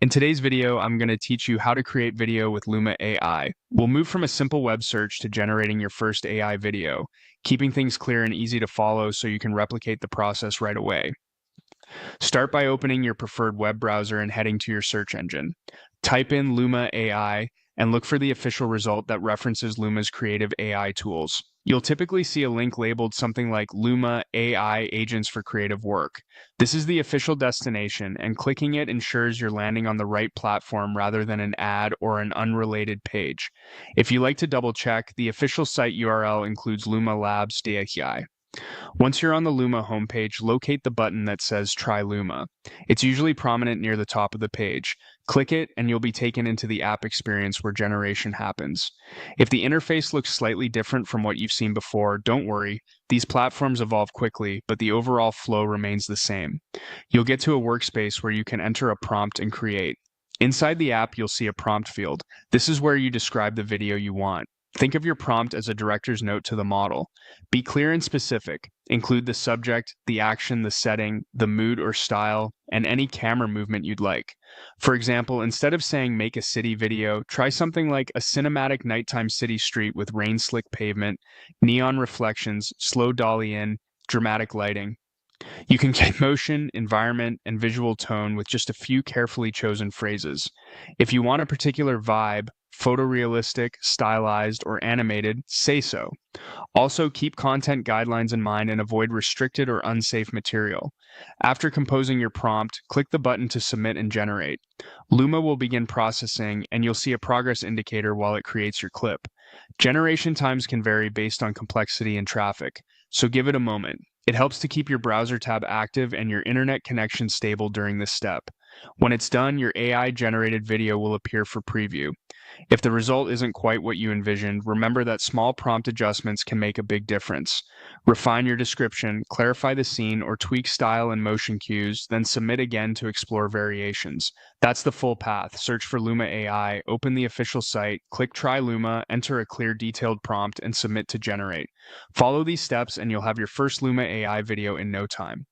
In today's video, I'm going to teach you how to create video with Luma AI. We'll move from a simple web search to generating your first AI video, keeping things clear and easy to follow so you can replicate the process right away. Start by opening your preferred web browser and heading to your search engine. Type in Luma AI and look for the official result that references Luma's creative AI tools. You'll typically see a link labeled something like Luma AI Agents for Creative Work. This is the official destination, and clicking it ensures you're landing on the right platform rather than an ad or an unrelated page. If you like to double check, the official site URL includes Luma Labs DAI. Once you're on the Luma homepage, locate the button that says Try Luma. It's usually prominent near the top of the page. Click it and you'll be taken into the app experience where generation happens. If the interface looks slightly different from what you've seen before, don't worry. These platforms evolve quickly, but the overall flow remains the same. You'll get to a workspace where you can enter a prompt and create. Inside the app, you'll see a prompt field. This is where you describe the video you want. Think of your prompt as a director's note to the model. Be clear and specific. Include the subject, the action, the setting, the mood or style, and any camera movement you'd like. For example, instead of saying make a city video, try something like a cinematic nighttime city street with rain-slick pavement, neon reflections, slow dolly in, dramatic lighting. You can get motion, environment, and visual tone with just a few carefully chosen phrases. If you want a particular vibe, photorealistic, stylized, or animated, say so. Also, keep content guidelines in mind and avoid restricted or unsafe material. After composing your prompt, click the button to submit and generate. Luma will begin processing, and you'll see a progress indicator while it creates your clip. Generation times can vary based on complexity and traffic, so give it a moment. It helps to keep your browser tab active and your internet connection stable during this step. When it's done, your AI-generated video will appear for preview. If the result isn't quite what you envisioned, remember that small prompt adjustments can make a big difference. Refine your description, clarify the scene, or tweak style and motion cues, then submit again to explore variations. That's the full path. Search for Luma AI, open the official site, click Try Luma, enter a clear detailed prompt, and submit to generate. Follow these steps and you'll have your first Luma AI video in no time.